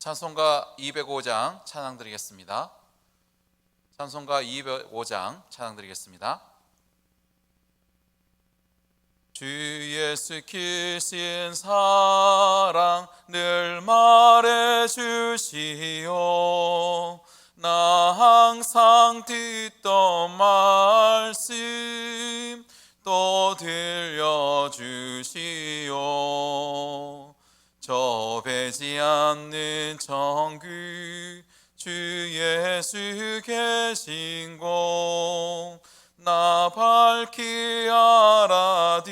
찬송가 205장 찬양 드리겠습니다. 찬송가 205장 찬양 드리겠습니다. 주 예수 크신 사랑 늘 말해 주시오. 나 항상 듣던 말씀 또 들려주시오. 저 배지 않는 천국 주 예수 계신 곳 나 밝히 알아듣게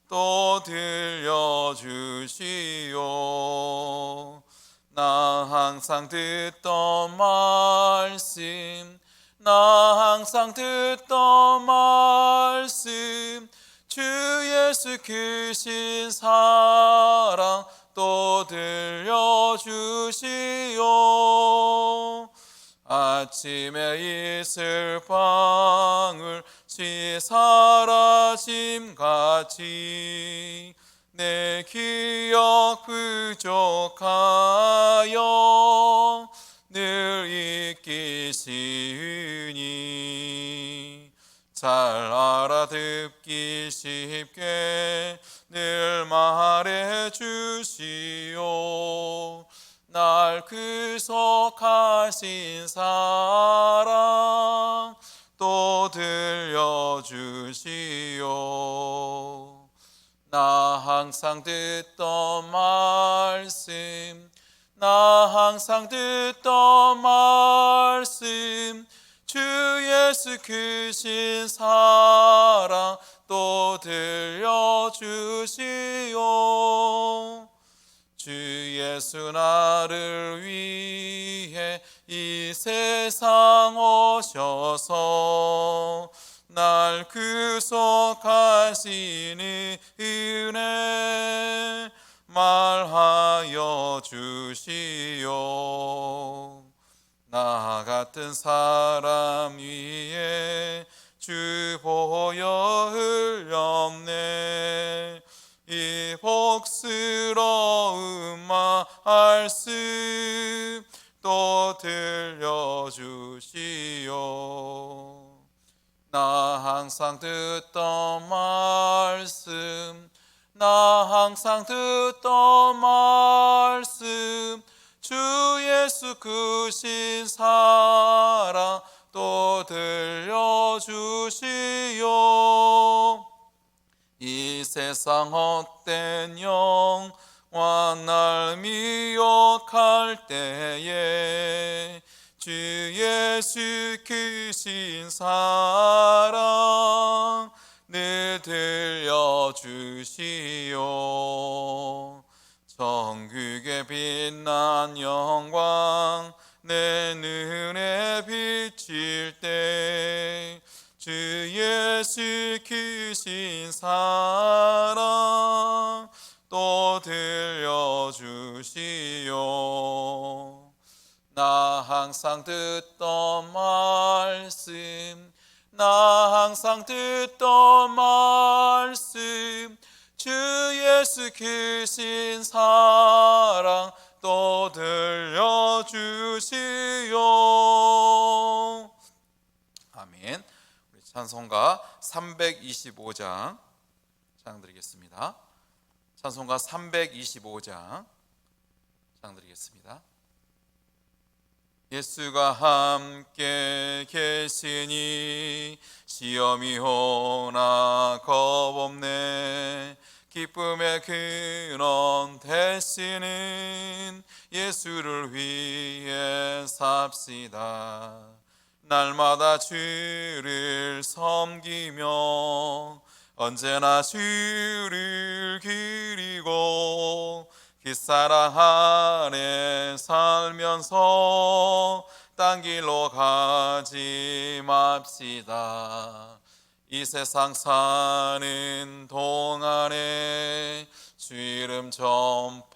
또 들려주시오. 나 항상 듣던 말씀 나 항상 듣던 말씀 주 예수 크신 사랑 또 들려주시오. 아침에 이슬 방울씩 사라짐같이 내 기억 부족하여 늘 잊기 쉬우니 잘 알아듣기 쉽게 늘 말해 주시오. 날 구속하신 사랑 또 들려주시오. 나 항상 듣던 말씀 나 항상 듣던 말씀 주 예수 크신 사랑 또 들려주시오. 주 예수 나를 위해 이 세상 오셔서 날 구속하시는 은혜 말하여 주시오. 나 같은 사람 위에 주 보여 흘렸네. 이 복스러운 말씀 또 들려주시오. 나 항상 듣던 말씀 나 항상 듣던 말씀 주 예수 크신 사랑 또 들려주시오. 이 세상 헛된 영화 날 미혹할 때에 주 예수 크신 사랑 늘 들려주시오. 천국의 빛난 영광 내 눈에 비칠 때 주 예수 크신 사랑 또 들려주시오. 나 항상 듣던 말씀 나 항상 듣던 말씀 주 예수 크신 사랑 또 들려주시오. 아멘. 우리 찬송가 325장 찬양 드리겠습니다. 찬송가 325장 찬양 드리겠습니다. 예수가 함께 계시니 시험이 오나 겁없네. 기쁨의 근원 되시는 예수를 위해 삽시다. 날마다 주를 섬기며 언제나 주를 기리고 그 사랑 안에 살면서 딴 길로 가지 맙시다. 이 세상 사는 동안에 주 이름 전파하면서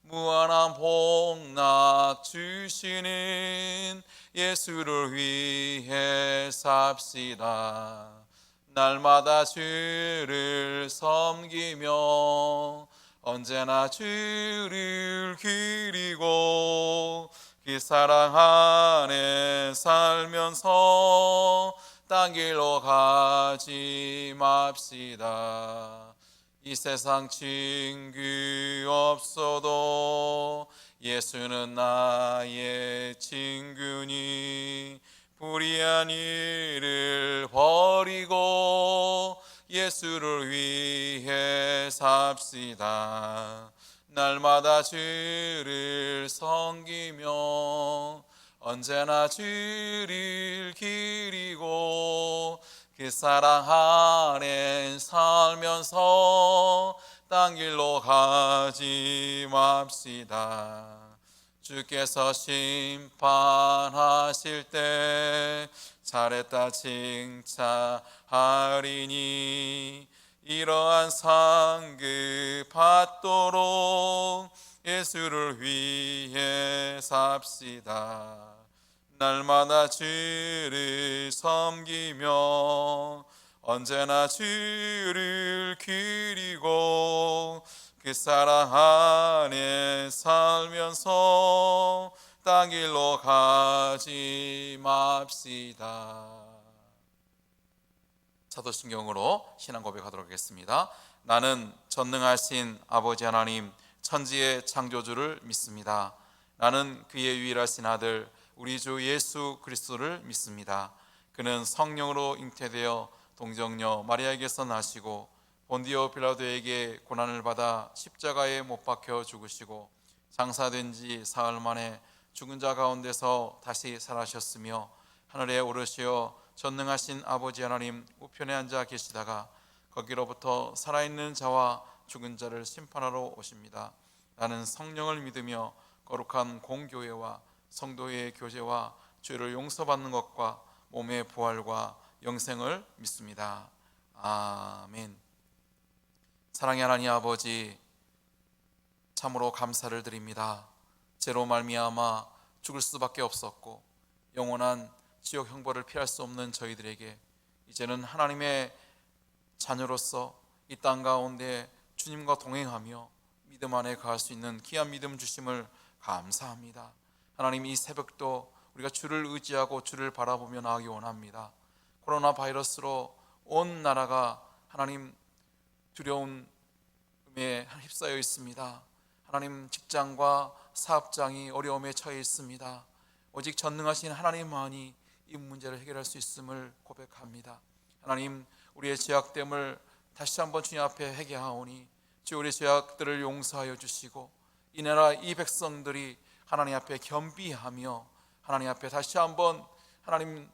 무한한 복락 주시는 예수를 위해 삽시다. 날마다 주를 섬기며 언제나 주를 기리고 그 사랑 안에 살면서 딴 길로 가지 맙시다. 이 세상 친구 없어도 예수는 나의 친구니 불의한 일을 버리고 예수를 위해 삽시다. 날마다 주를 섬기며 언제나 주를 기리고 그 사랑 안에 살면서 딴 길로 가지 맙시다. 주께서 심판하실 때 잘했다 칭찬하리니 이러한 상급 받도록 예수를 위해 삽시다. 날마다 주를 섬기며 언제나 주를 기리고 그 사랑 안에 살면서 딴 길로 가지 맙시다. 사도신경으로 신앙 고백하도록 하겠습니다. 나는 전능하신 아버지 하나님 천지의 창조주를 믿습니다. 나는 그의 유일하신 아들 우리 주 예수 그리스도를 믿습니다. 그는 성령으로 잉태되어 동정녀 마리아에게서 나시고 본디오 빌라도에게 고난을 받아 십자가에 못 박혀 죽으시고 장사된 지 사흘 만에 죽은 자 가운데서 다시 살아셨으며 하늘에 오르시어 전능하신 아버지 하나님 우편에 앉아 계시다가 거기로부터 살아있는 자와 죽은 자를 심판하러 오십니다. 나는 성령을 믿으며 거룩한 공교회와 성도의 교제와 죄를 용서받는 것과 몸의 부활과 영생을 믿습니다. 아멘. 사랑의 하나님 아버지, 참으로 감사를 드립니다. 죄로 말미암아 죽을 수밖에 없었고 영원한 지옥 형벌을 피할 수 없는 저희들에게 이제는 하나님의 자녀로서 이 땅 가운데 주님과 동행하며 믿음 안에 거할 수 있는 귀한 믿음 주심을 감사합니다. 하나님, 이 새벽도 우리가 주를 의지하고 주를 바라보며 나가기 원합니다. 코로나 바이러스로 온 나라가 하나님 두려움에 휩싸여 있습니다. 하나님, 직장과 사업장이 어려움에 처해 있습니다. 오직 전능하신 하나님만이 이 문제를 해결할 수 있음을 고백합니다. 하나님, 우리의 죄악됨을 다시 한번 주님 앞에 회개하오니 주 우리 죄악들을 용서하여 주시고 이 나라 이 백성들이 하나님 앞에 겸비하며 하나님 앞에 다시 한번 하나님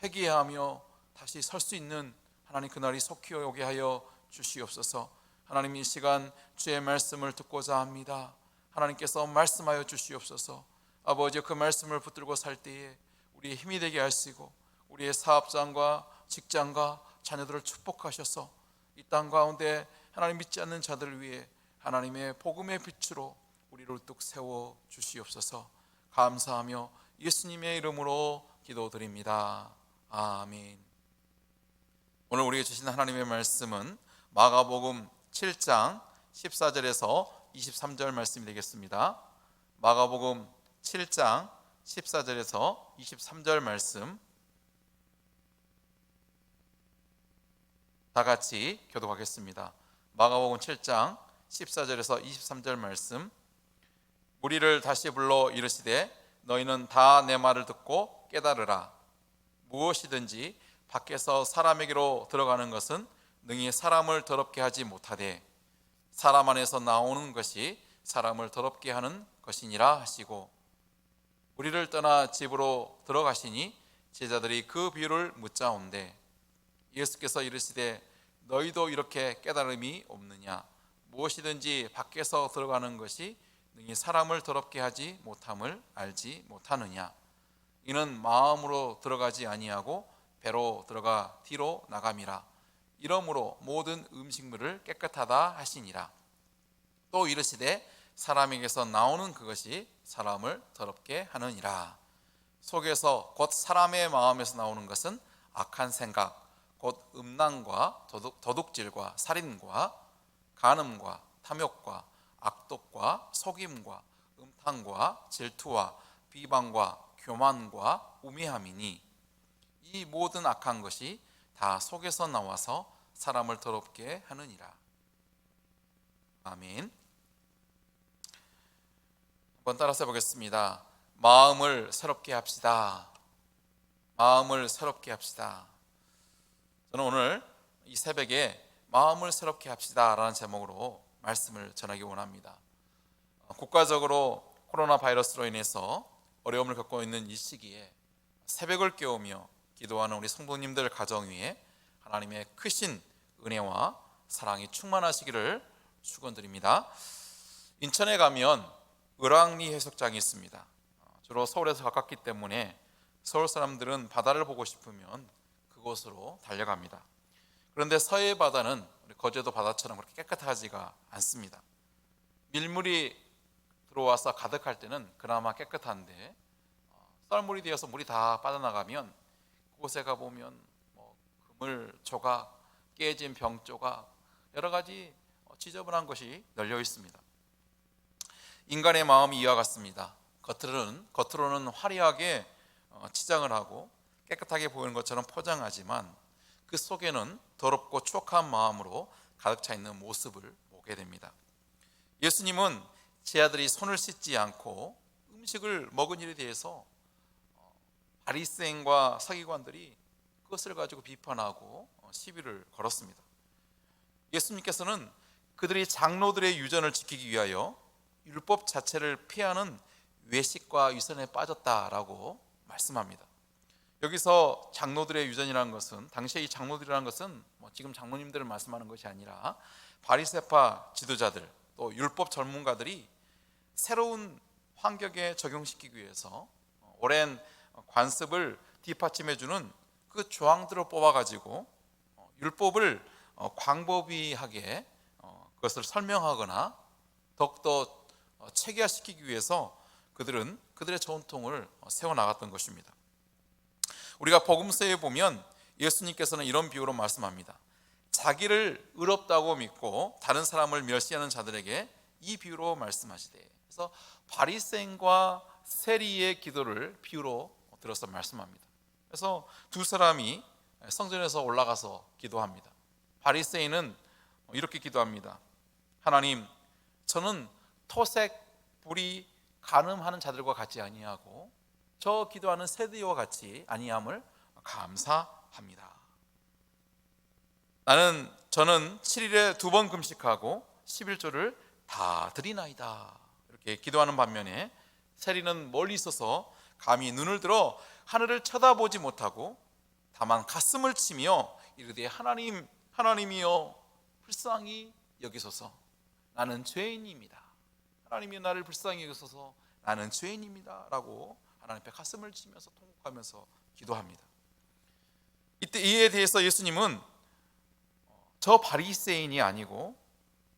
회개하며 다시 설 수 있는 하나님 그날이 속히 오게 하여 주시옵소서. 하나님, 이 시간 주의 말씀을 듣고자 합니다. 하나님께서 말씀하여 주시옵소서. 아버지, 그 말씀을 붙들고 살 때에 우리의 힘이 되게 하시고 우리의 사업장과 직장과 자녀들을 축복하셔서 이 땅 가운데 하나님 믿지 않는 자들을 위해 하나님의 복음의 빛으로 우리를 뚝 세워 주시옵소서. 감사하며 예수님의 이름으로 기도드립니다. 아멘. 오늘 우리에게 주신 하나님의 말씀은 마가복음 7장 14절에서 23절 말씀이 되겠습니다. 마가복음 7장 14절에서 23절 말씀 다 같이 교독하겠습니다. 마가복음 7장 14절에서 23절 말씀. 무리를 다시 불러 이르시되 너희는 다 내 말을 듣고 깨달으라. 무엇이든지 밖에서 사람에게로 들어가는 것은 능히 사람을 더럽게 하지 못하되 사람 안에서 나오는 것이 사람을 더럽게 하는 것이니라 하시고, 무리를 떠나 집으로 들어가시니 제자들이 그 비유를 묻자온대 예수께서 이르시되 너희도 이렇게 깨달음이 없느냐? 무엇이든지 밖에서 들어가는 것이 능히 사람을 더럽게 하지 못함을 알지 못하느냐? 이는 마음으로 들어가지 아니하고 배로 들어가 뒤로 나감이라. 이러므로 모든 음식물을 깨끗하다 하시니라. 또 이르시되 사람에게서 나오는 그것이 사람을 더럽게 하느니라. 속에서 곧 사람의 마음에서 나오는 것은 악한 생각, 곧 음란과 도둑질과 살인과 간음과 탐욕과 악독과 속임과 음탕과 질투와 비방과 교만과 우매함이니 이 모든 악한 것이 다 속에서 나와서 사람을 더럽게 하느니라. 아멘. 한번 따라서 해보겠습니다. 마음을 새롭게 합시다. 마음을 새롭게 합시다. 저는 오늘 이 새벽에 마음을 새롭게 합시다 라는 제목으로 말씀을 전하기 원합니다. 국가적으로 코로나 바이러스로 인해서 어려움을 겪고 있는 이 시기에 새벽을 깨우며 기도하는 우리 성도님들 가정 위에 하나님의 크신 은혜와 사랑이 충만하시기를 축원드립니다. 인천에 가면 을왕리 해수욕장이 있습니다. 주로 서울에서 가깝기 때문에 서울 사람들은 바다를 보고 싶으면 그곳으로 달려갑니다. 그런데 서해 바다는 우리 거제도 바다처럼 그렇게 깨끗하지가 않습니다. 밀물이 들어와서 가득할 때는 그나마 깨끗한데 썰물이 되어서 물이 다 빠져나가면 그곳에 가보면 그물 조각, 깨진 병 조각, 여러 가지 지저분한 것이 널려 있습니다. 인간의 마음이 이와 같습니다. 겉으로는 화려하게 치장을 하고 깨끗하게 보이는 것처럼 포장하지만 그 속에는 더럽고 추악한 마음으로 가득 차 있는 모습을 보게 됩니다. 예수님은 제 아들이 손을 씻지 않고 음식을 먹은 일에 대해서 바리새인과 서기관들이 그것을 가지고 비판하고 시비를 걸었습니다. 예수님께서는 그들이 장로들의 유전을 지키기 위하여 율법 자체를 피하는 외식과 위선에 빠졌다라고 말씀합니다. 여기서 장로들의 유전이라는 것은, 당시에 이 장로들이라는 것은 지금 장로님들을 말씀하는 것이 아니라 바리새파 지도자들, 또 율법 전문가들이 새로운 환경에 적용시키기 위해서 오랜 관습을 뒷받침해주는 그 조항들을 뽑아가지고 율법을 광범위하게 그것을 설명하거나 더욱더 체계화시키기 위해서 그들은 그들의 전통을 세워나갔던 것입니다. 우리가 복음서에 보면 예수님께서는 이런 비유로 말씀합니다. 자기를 의롭다고 믿고 다른 사람을 멸시하는 자들에게 이 비유로 말씀하시되, 그래서 바리새인과 세리의 기도를 비유로 들어서 말씀합니다. 그래서 두 사람이 성전에서 올라가서 기도합니다. 바리새인은 이렇게 기도합니다. 하나님, 저는 토색, 불의, 간음하는 자들과 같이 아니하고 저 기도하는 세리와 같이 아니함을 감사합니다. 저는 7일에 2번 금식하고 11조를 다 드리나이다. 이렇게 기도하는 반면에 세리는 멀리 있어서 감히 눈을 들어 하늘을 쳐다보지 못하고 다만 가슴을 치며 이르되 하나님이여 불쌍히 여기소서, 나는 죄인입니다. 하나님이 나를 불쌍히 여기소서, 나는 죄인입니다 라고 하나님 앞에 가슴을 치면서 통곡하면서 기도합니다. 이에 대해서 예수님은 저 바리새인이 아니고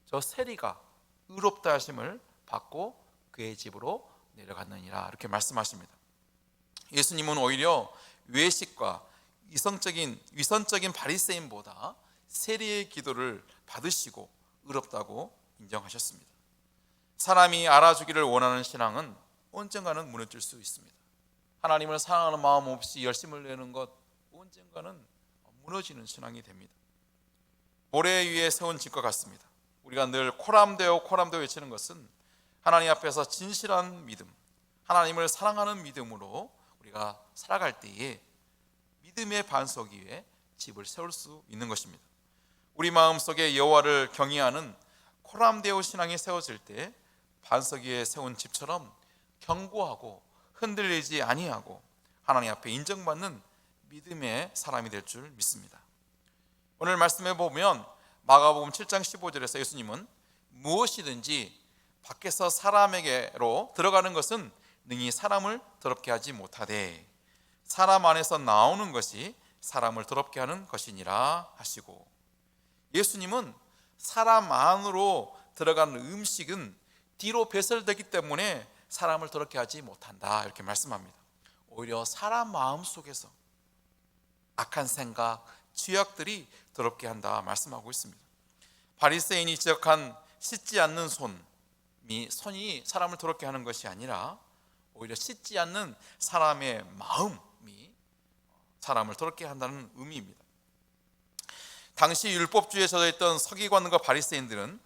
저 세리가 의롭다 하심을 받고 그의 집으로 내려갔느니라 이렇게 말씀하십니다. 예수님은 오히려 외식과 위선적인 바리새인보다 세리의 기도를 받으시고 의롭다고 인정하셨습니다. 사람이 알아주기를 원하는 신앙은 언젠가는 무너질 수 있습니다. 하나님을 사랑하는 마음 없이 열심을 내는 것, 언젠가는 무너지는 신앙이 됩니다. 모래 위에 세운 집과 같습니다. 우리가 늘 코람데오 외치는 것은 하나님 앞에서 진실한 믿음, 하나님을 사랑하는 믿음으로 우리가 살아갈 때에 믿음의 반석 위에 집을 세울 수 있는 것입니다. 우리 마음속에 여호와를 경외하는 코람데오 신앙이 세워질 때 반석 위에 세운 집처럼 견고하고 흔들리지 아니하고 하나님 앞에 인정받는 믿음의 사람이 될 줄 믿습니다. 오늘 말씀해 보면 마가복음 7장 15절에서 예수님은 무엇이든지 밖에서 사람에게로 들어가는 것은 능히 사람을 더럽게 하지 못하되 사람 안에서 나오는 것이 사람을 더럽게 하는 것이니라 하시고, 예수님은 사람 안으로 들어가는 음식은 뒤로 배설되기 때문에 사람을 더럽게 하지 못한다 이렇게 말씀합니다. 오히려 사람 마음 속에서 악한 생각, 죄악들이 더럽게 한다 말씀하고 있습니다. 바리새인이 지적한 씻지 않는 손이 사람을 더럽게 하는 것이 아니라 오히려 씻지 않는 사람의 마음이 사람을 더럽게 한다는 의미입니다. 당시 율법주의에 젖어있던 서기관과 바리새인들은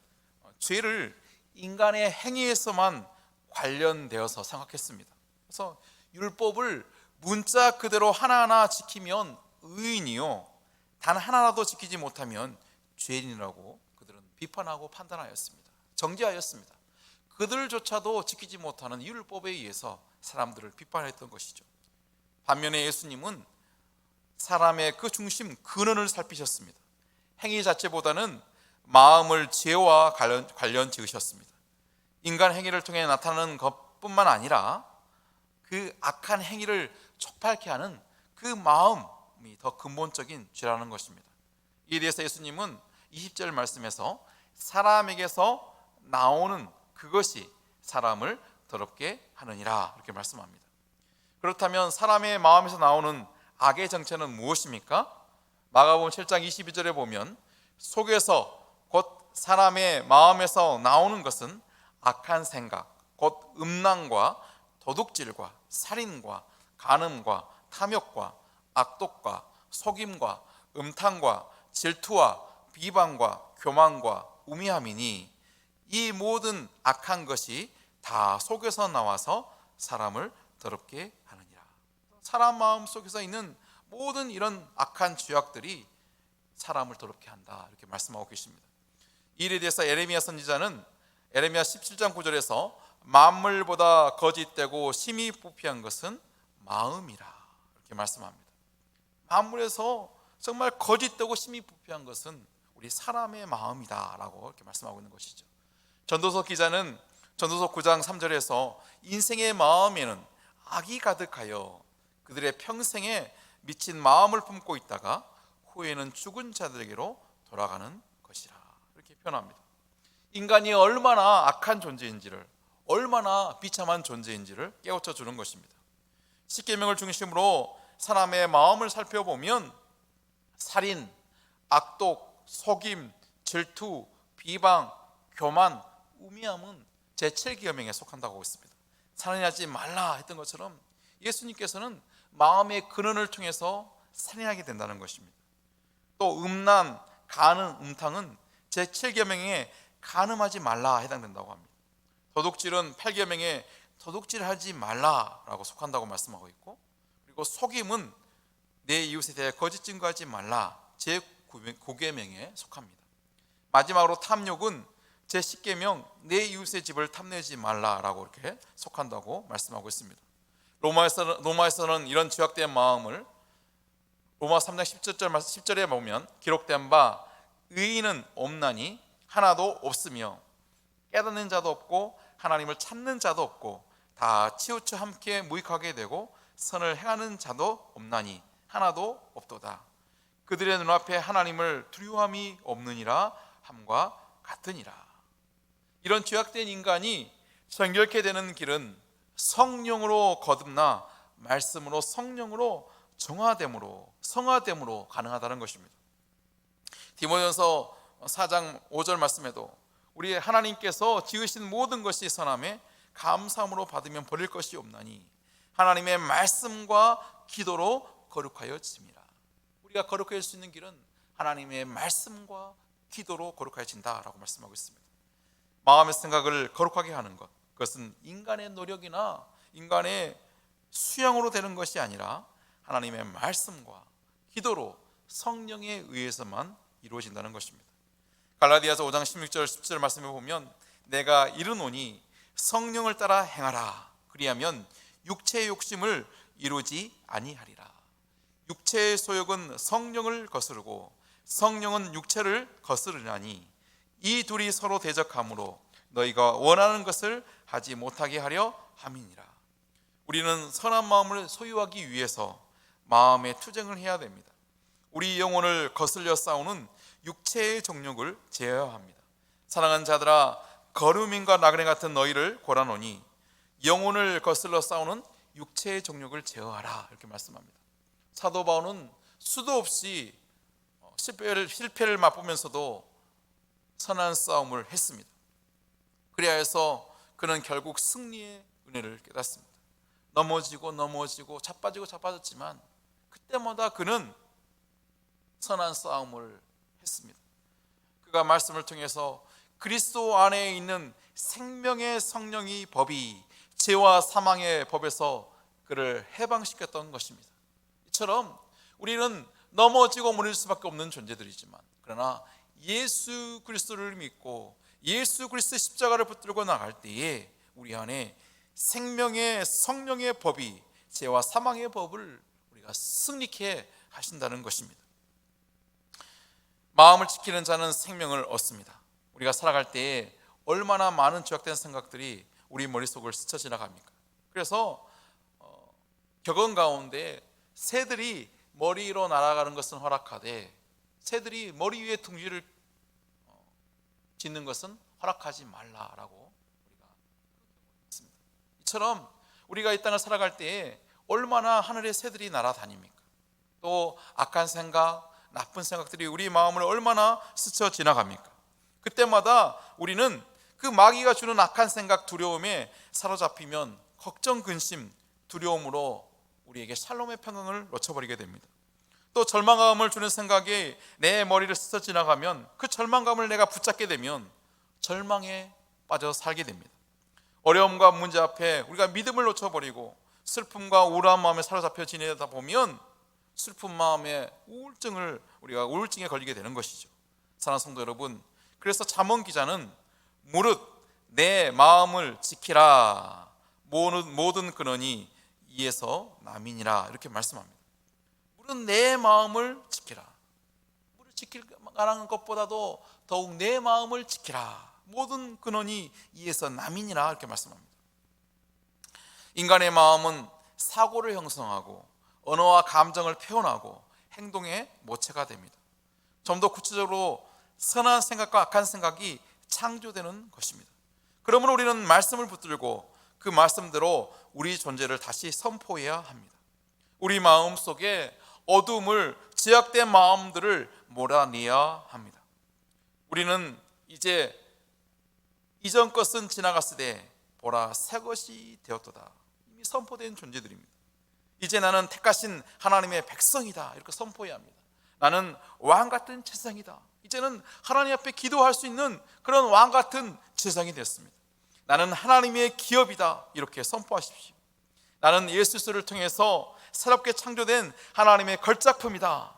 죄를 인간의 행위에서만 관련되어서 생각했습니다. 그래서 율법을 문자 그대로 하나하나 지키면 의인이요, 단 하나라도 지키지 못하면 죄인이라고 그들은 비판하고 판단하였습니다. 정죄하였습니다. 그들조차도 지키지 못하는 율법에 의해서 사람들을 비판했던 것이죠. 반면에 예수님은 사람의 그 중심 근원을 살피셨습니다. 행위 자체보다는 마음을 죄와 관련 지으셨습니다. 인간 행위를 통해 나타나는 것뿐만 아니라 그 악한 행위를 촉발케 하는 그 마음이 더 근본적인 죄라는 것입니다. 이에 대해서 예수님은 20절 말씀에서 사람에게서 나오는 그것이 사람을 더럽게 하느니라 이렇게 말씀합니다. 그렇다면 사람의 마음에서 나오는 악의 정체는 무엇입니까? 마가복음 7장 22절에 보면 속에서 곧 사람의 마음에서 나오는 것은 악한 생각, 곧 음란과 도둑질과 살인과 간음과 탐욕과 악독과 속임과 음탕과 질투와 비방과 교만과 우매함이니 이 모든 악한 것이 다 속에서 나와서 사람을 더럽게 하느니라. 사람 마음 속에서 있는 모든 이런 악한 죄악들이 사람을 더럽게 한다 이렇게 말씀하고 계십니다. 이 일에 대해서 에레미야 선지자는 에레미야 17장 9절에서 만물보다 거짓되고 심히 부패한 것은 마음이라 이렇게 말씀합니다. 만물에서 정말 거짓되고 심히 부패한 것은 우리 사람의 마음이다 라고 이렇게 말씀하고 있는 것이죠. 전도서 기자는 전도서 9장 3절에서 인생의 마음에는 악이 가득하여 그들의 평생에 미친 마음을 품고 있다가 후에는 죽은 자들에게로 돌아가는 것이라 이렇게 표현합니다. 인간이 얼마나 악한 존재인지를, 얼마나 비참한 존재인지를 깨우쳐 주는 것입니다. 십계명을 중심으로 사람의 마음을 살펴보면 살인, 악독, 속임, 질투, 비방, 교만, 우매함은 제7계명에 속한다고 했습니다. 살인하지 말라 했던 것처럼 예수님께서는 마음의 근원을 통해서 살인하게 된다는 것입니다. 또 음란, 간음, 음탕은 제7계명에 간음하지 말라 해당된다고 합니다. 도둑질은 8계명에 도둑질하지 말라라고 속한다고 말씀하고 있고, 그리고 속임은 내 이웃에 대해 거짓 증거하지 말라 제9계명에 속합니다. 마지막으로 탐욕은 제10계명 내 이웃의 집을 탐내지 말라라고 이렇게 속한다고 말씀하고 있습니다. 로마에서는 이런 죄악된 마음을 로마 3장 10절에 보면 기록된 바 의인은 없나니 하나도 없으며 깨닫는 자도 없고 하나님을 찾는 자도 없고 다 치우쳐 함께 무익하게 되고 선을 행하는 자도 없나니 하나도 없도다. 그들의 눈앞에 하나님을 두려움이 없느니라 함과 같으니라. 이런 죄악된 인간이 정결케 되는 길은 성령으로 거듭나 말씀으로 성령으로 성화됨으로 가능하다는 것입니다. 디모데전서 4장 5절 말씀에도 우리 하나님께서 지으신 모든 것이 선함에 감사함으로 받으면 버릴 것이 없나니 하나님의 말씀과 기도로 거룩하여 짐이라. 우리가 거룩해질 수 있는 길은 하나님의 말씀과 기도로 거룩해진다라고 말씀하고 있습니다. 마음의 생각을 거룩하게 하는 것, 그것은 인간의 노력이나 인간의 수양으로 되는 것이 아니라 하나님의 말씀과 기도로 성령에 의해서만 이루어진다는 것입니다. 갈라디아서 5장 16절 17절 말씀에 보면 내가 이르노니 성령을 따라 행하라 그리하면 육체의 욕심을 이루지 아니하리라. 육체의 소욕은 성령을 거스르고 성령은 육체를 거스르나니 이 둘이 서로 대적하므로 너희가 원하는 것을 하지 못하게 하려 함이니라. 우리는 선한 마음을 소유하기 위해서 마음의 투쟁을 해야 됩니다. 우리 영혼을 거슬려 싸우는 육체의 정욕을 제어해야 합니다. 사랑하는 자들아 거루민과 나그네 같은 너희를 고라노니 영혼을 거슬러 싸우는 육체의 정욕을 제어하라 이렇게 말씀합니다. 사도 바울은 수도 없이 실패를 맛보면서도 선한 싸움을 했습니다. 그래야 해서 그는 결국 승리의 은혜를 깨닫습니다. 넘어지고 자빠졌지만 그때마다 그는 선한 싸움을 했습니다. 그가 말씀을 통해서 그리스도 안에 있는 생명의 성령의 법이 죄와 사망의 법에서 그를 해방시켰던 것입니다. 이처럼 우리는 넘어지고 무너질 수밖에 없는 존재들이지만, 그러나 예수 그리스도를 믿고 예수 그리스도의 십자가를 붙들고 나갈 때에 우리 안에 생명의 성령의 법이 죄와 사망의 법을 우리가 승리케 하신다는 것입니다. 마음을 지키는 자는 생명을 얻습니다. 우리가 살아갈 때에 얼마나 많은 죄악된 생각들이 우리 머릿속을 스쳐 지나갑니까? 그래서 격언 가운데 새들이 머리 위로 날아가는 것은 허락하되 새들이 머리 위에 둥지를 짓는 것은 허락하지 말라라고 우리가 했습니다. 이처럼 우리가 이 땅을 살아갈 때에 얼마나 하늘의 새들이 날아다닙니까? 또 악한 생각, 나쁜 생각들이 우리 마음을 얼마나 스쳐 지나갑니까? 그때마다 우리는 그 마귀가 주는 악한 생각, 두려움에 사로잡히면 걱정, 근심, 두려움으로 우리에게 샬롬의 평강을 놓쳐버리게 됩니다. 또 절망감을 주는 생각이 내 머리를 스쳐 지나가면 그 절망감을 내가 붙잡게 되면 절망에 빠져 살게 됩니다. 어려움과 문제 앞에 우리가 믿음을 놓쳐버리고 슬픔과 우울한 마음에 사로잡혀 지내다 보면 슬픈 마음에 우울증에 걸리게 되는 것이죠. 사랑하는 성도 여러분, 그래서 잠언 기자는 무릇 내 마음을 지키라, 모든 근원이 이에서 남이니라, 이렇게 말씀합니다. 무릇 내 마음을 지키라. 무릇 지키라는 것보다도 더욱 내 마음을 지키라, 모든 근원이 이에서 남이니라, 이렇게 말씀합니다. 인간의 마음은 사고를 형성하고 언어와 감정을 표현하고 행동의 모체가 됩니다. 좀 더 구체적으로 선한 생각과 악한 생각이 창조되는 것입니다. 그러므로 우리는 말씀을 붙들고 그 말씀대로 우리 존재를 다시 선포해야 합니다. 우리 마음 속에 어둠을, 제약된 마음들을 몰아내야 합니다. 우리는 이제 이전 것은 지나갔으되 보라 새 것이 되었도다, 이미 선포된 존재들입니다. 이제 나는 택하신 하나님의 백성이다, 이렇게 선포해야 합니다. 나는 왕같은 재성이다. 이제는 하나님 앞에 기도할 수 있는 그런 왕같은 재성이 됐습니다. 나는 하나님의 기업이다, 이렇게 선포하십시오. 나는 예수 그리스도를 통해서 새롭게 창조된 하나님의 걸작품이다.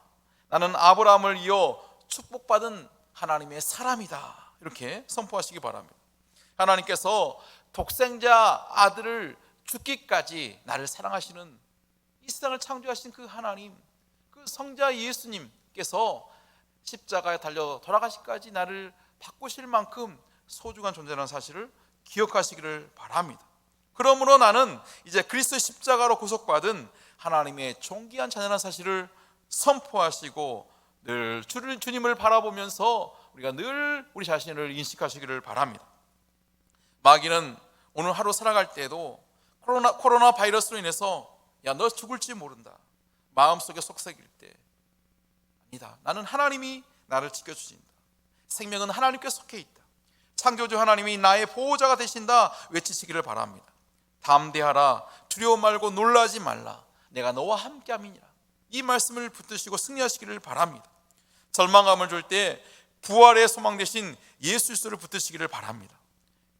나는 아브라함을 이어 축복받은 하나님의 사람이다, 이렇게 선포하시기 바랍니다. 하나님께서 독생자 아들을 죽기까지 나를 사랑하시는, 이 세상을 창조하신 그 하나님, 그 성자 예수님께서 십자가에 달려 돌아가시기까지 나를 바꾸실 만큼 소중한 존재라는 사실을 기억하시기를 바랍니다. 그러므로 나는 이제 그리스도 십자가로 구속받은 하나님의 존귀한 자녀라는 사실을 선포하시고 늘 주님을 바라보면서 우리가 늘 우리 자신을 인식하시기를 바랍니다. 마귀는 오늘 하루 살아갈 때에도 코로나 바이러스로 인해서 야, 너 죽을지 모른다, 마음속에 속삭일 때, 아니다, 나는 하나님이 나를 지켜주신다, 생명은 하나님께 속해 있다, 창조주 하나님이 나의 보호자가 되신다 외치시기를 바랍니다. 담대하라, 두려워 말고 놀라지 말라, 내가 너와 함께함이니라, 이 말씀을 붙드시고 승리하시기를 바랍니다. 절망감을 줄 때 부활의 소망 되신 예수 그리스도를 붙드시기를 바랍니다.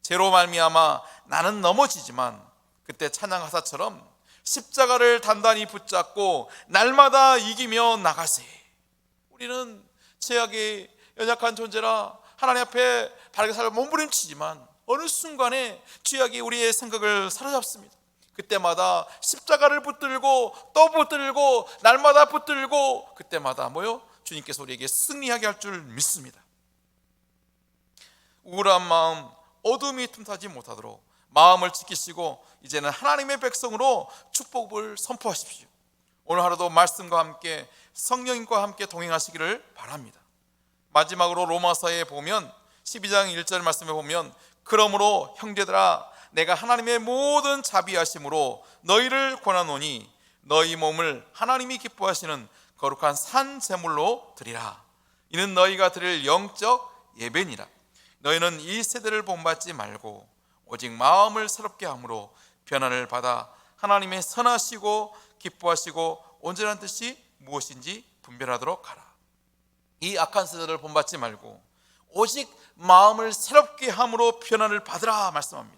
죄로 말미암아 나는 넘어지지만 그때 찬양가사처럼 십자가를 단단히 붙잡고 날마다 이기며 나가세. 우리는 죄악에 연약한 존재라 하나님 앞에 바르게 살고 몸부림치지만 어느 순간에 죄악이 우리의 생각을 사로잡습니다. 그때마다 십자가를 붙들고 또 붙들고 날마다 붙들고 그때마다 주님께서 우리에게 승리하게 할 줄 믿습니다. 우울한 마음, 어둠이 틈타지 못하도록 마음을 지키시고 이제는 하나님의 백성으로 축복을 선포하십시오. 오늘 하루도 말씀과 함께 성령님과 함께 동행하시기를 바랍니다. 마지막으로 로마서에 보면 12장 1절 말씀에 보면 그러므로 형제들아 내가 하나님의 모든 자비하심으로 너희를 권하노니 너희 몸을 하나님이 기뻐하시는 거룩한 산 제물로 드리라, 이는 너희가 드릴 영적 예배니라. 너희는 이 세대를 본받지 말고 오직 마음을 새롭게 함으로 변화를 받아 하나님의 선하시고 기뻐하시고 온전한 뜻이 무엇인지 분별하도록 하라. 이 악한 세대를 본받지 말고 오직 마음을 새롭게 함으로 변화를 받으라 말씀합니다.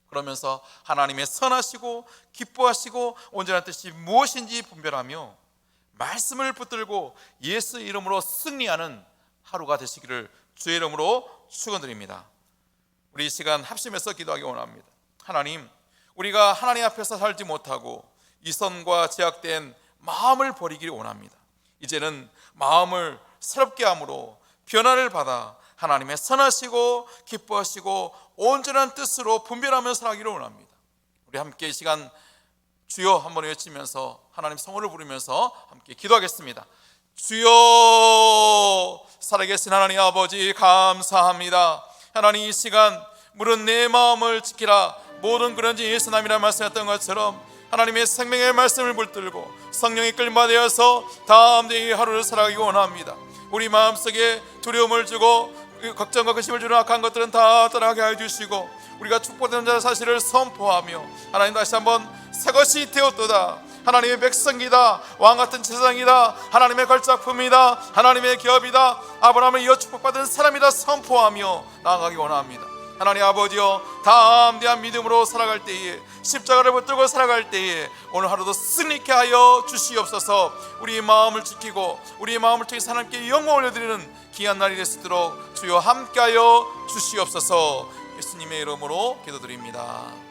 그러면서 하나님의 선하시고 기뻐하시고 온전한 뜻이 무엇인지 분별하며 말씀을 붙들고 예수 이름으로 승리하는 하루가 되시기를 주의 이름으로 축원드립니다. 우리 이 시간 합심해서 기도하기 원합니다. 하나님, 우리가 하나님 앞에서 살지 못하고 이성과 제약된 마음을 버리기를 원합니다. 이제는 마음을 새롭게 함으로 변화를 받아 하나님의 선하시고 기뻐하시고 온전한 뜻으로 분별하며 살아가기를 원합니다. 우리 함께 이 시간 주여 한번 외치면서 하나님 성호를 부르면서 함께 기도하겠습니다. 주여, 살아계신 하나님 아버지 감사합니다. 하나님, 이 시간 물은 내 마음을 지키라 모든 그런지 예수님이라 말씀했던 것처럼 하나님의 생명의 말씀을 붙들고 성령의 끌림받아서 다음 이 하루를 살아가기 원합니다. 우리 마음속에 두려움을 주고 걱정과 근심을 주는 악한 것들은 다 떠나게 해주시고 우리가 축복된 자 사실을 선포하며 하나님 다시 한번 새것이 되었도다, 하나님의 백성이다, 왕같은 제사장이다, 하나님의 걸작품이다, 하나님의 기업이다, 아브라함을 이어 축복받은 사람이다 선포하며 나아가기 원합니다. 하나님 아버지여, 담대한 믿음으로 살아갈 때에, 십자가를 붙들고 살아갈 때에 오늘 하루도 승리케 하여 주시옵소서. 우리 마음을 지키고 우리 마음을 통해 하나님께 영광 올려드리는 귀한 날이 될 수 있도록 주여 함께하여 주시옵소서. 예수님의 이름으로 기도드립니다.